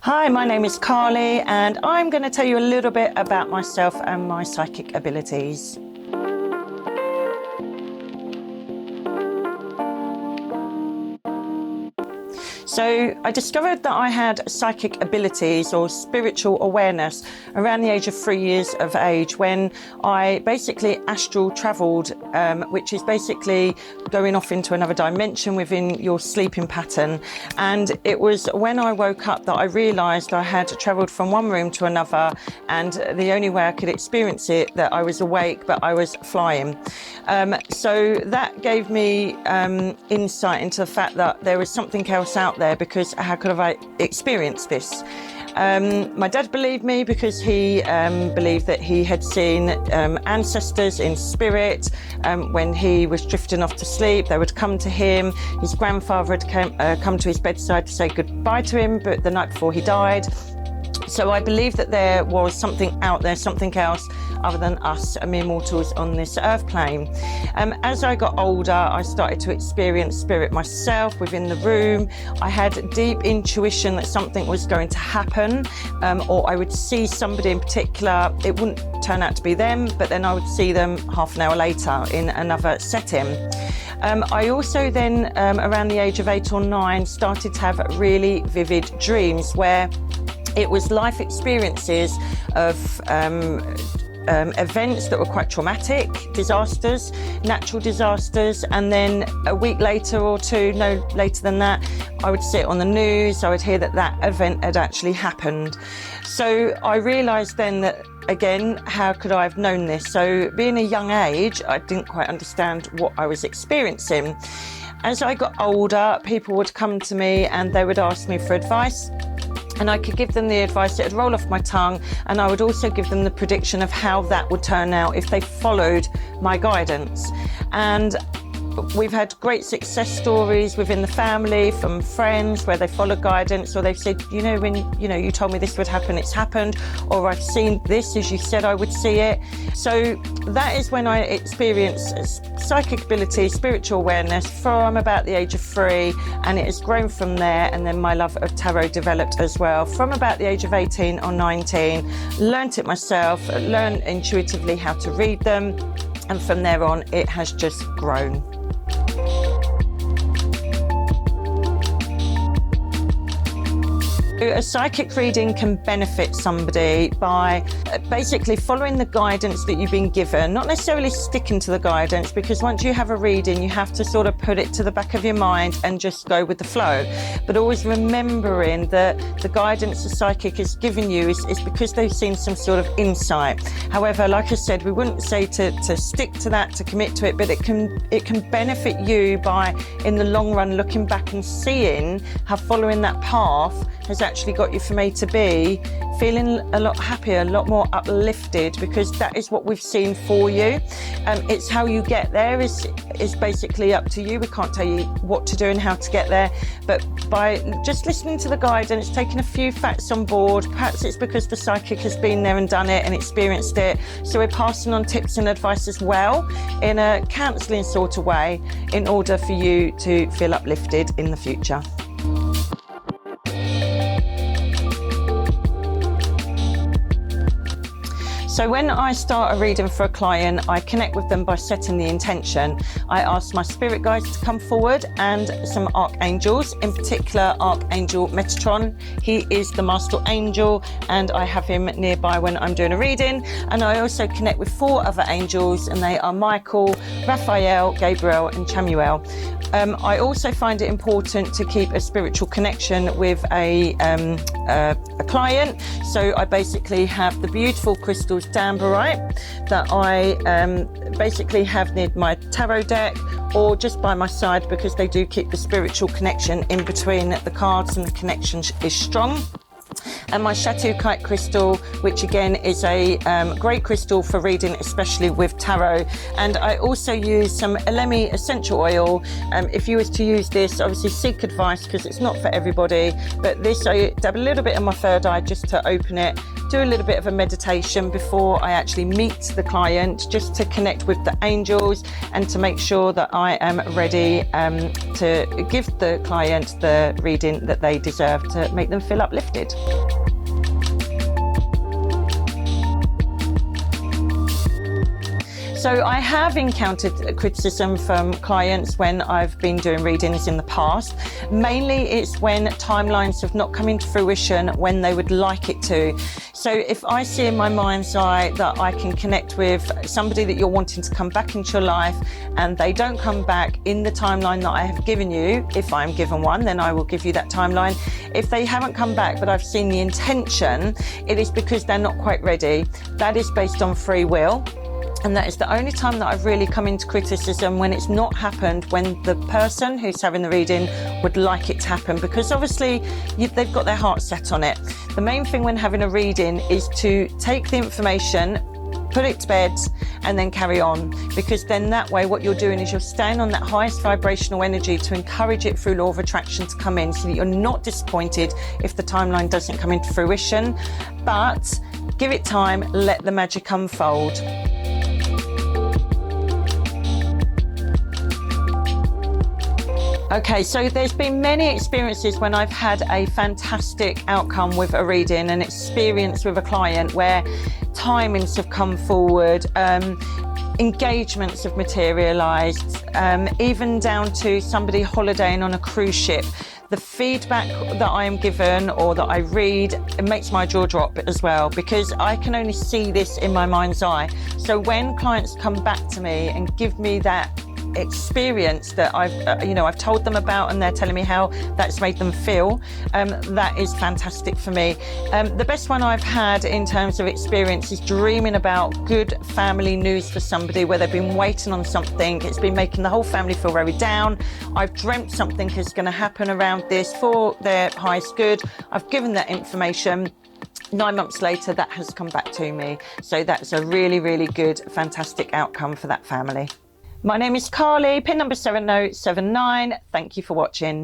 Hi, my name is Carli and I'm going to tell you a little bit about myself and my psychic abilities. So I discovered that I had psychic abilities or spiritual awareness around the age of 3 years of age when I basically astral travelled, which is basically going off into another dimension within your sleeping pattern. And it was when I woke up that I realised I had travelled from one room to another, and the only way I could experience it, that I was awake but I was flying. So that gave me insight into the fact that there was something else out there, because how could have I experienced this? My dad believed me because he believed that he had seen ancestors in spirit when he was drifting off to sleep. They would come to him. His grandfather had come to his bedside to say goodbye to him, but the night before he died. So I believe that there was something out there, something else other than us mere mortals on this earth plane. As I got older, I started to experience spirit myself within the room. I had deep intuition that something was going to happen, or I would see somebody in particular. It wouldn't turn out to be them, but then I would see them half an hour later in another setting. I also then, around the age of 8 or 9, started to have really vivid dreams where it was life experiences of events that were quite traumatic, disasters, natural disasters, and then a week later or two, no later than that, I would see it on the news. I would hear that that event had actually happened. So I realised then that, again, how could I have known this? So being a young age, I didn't quite understand what I was experiencing. As I got older, people would come to me and they would ask me for advice. And I could give them the advice, it would roll off my tongue, and I would also give them the prediction of how that would turn out if they followed my guidance. And we've had great success stories within the family, from friends where they follow guidance, or they've said, when you told me this would happen, it's happened, or I've seen this as you said I would see it. So that is when I experienced psychic ability, spiritual awareness from about the age of 3, and it has grown from there. And then my love of tarot developed as well from about the age of 18 or 19. Learnt it myself, learned intuitively how to read them, and from there on it has just grown. A psychic reading can benefit somebody by basically following the guidance that you've been given, not necessarily sticking to the guidance, because once you have a reading, you have to sort of put it to the back of your mind and just go with the flow. But always remembering that the guidance the psychic is giving you is because they've seen some sort of insight. However, like I said, we wouldn't say to stick to that, to commit to it, but it can benefit you by, in the long run, looking back and seeing how following that path has actually got you from A to B, feeling a lot happier, a lot more uplifted, because that is what we've seen for you. It's how you get there is basically up to you. We can't tell you what to do and how to get there, but by just listening to the guidance, taking a few facts on board, perhaps it's because the psychic has been there and done it and experienced it, so we're passing on tips and advice as well in a counselling sort of way, in order for you to feel uplifted in the future. So when I start a reading for a client, I connect with them by setting the intention. I ask my spirit guides to come forward, and some archangels, in particular Archangel Metatron. He is the master angel, and I have him nearby when I'm doing a reading. And I also connect with 4 other angels, and they are Michael, Raphael, Gabriel and Chamuel. I also find it important to keep a spiritual connection with a client. So I basically have the beautiful crystals Dambarite that I basically have near my tarot deck or just by my side, because they do keep the spiritual connection in between the cards, and the connection is strong. And my Chateau Kite crystal, which again is a great crystal for reading, especially with tarot. And I also use some Elemi essential oil. If you was to use this, obviously seek advice, because it's not for everybody, but this I dab a little bit in my third eye just to open it, do a little bit of a meditation before I actually meet the client, just to connect with the angels and to make sure that I am ready to give the client the reading that they deserve to make them feel uplifted. So I have encountered criticism from clients when I've been doing readings in the past. Mainly it's when timelines have not come into fruition when they would like it to. So if I see in my mind's eye that I can connect with somebody that you're wanting to come back into your life and they don't come back in the timeline that I have given you, if I'm given one, then I will give you that timeline. If they haven't come back but I've seen the intention, it is because they're not quite ready. That is based on free will. And that is the only time that I've really come into criticism, when it's not happened when the person who's having the reading would like it to happen, because obviously they've got their heart set on it. The main thing when having a reading is to take the information, put it to bed and then carry on, because then that way what you're doing is you're staying on that highest vibrational energy to encourage it through law of attraction to come in, so that you're not disappointed if the timeline doesn't come into fruition. But give it time, let the magic unfold. Okay, so there's been many experiences when I've had a fantastic outcome with a reading, an experience with a client where timings have come forward, engagements have materialised, even down to somebody holidaying on a cruise ship. The feedback that I am given or that I read, it makes my jaw drop as well, because I can only see this in my mind's eye. So when clients come back to me and give me that experience that I've told them about, and they're telling me how that's made them feel, that is fantastic for me. The best one I've had in terms of experience is dreaming about good family news for somebody where they've been waiting on something. It's been making the whole family feel very down. I've dreamt something is going to happen around this for their highest good. I've given that information. 9 months later, that has come back to me. So that's a really, really good, fantastic outcome for that family. My name is Carli, pin number 7079. Thank you for watching.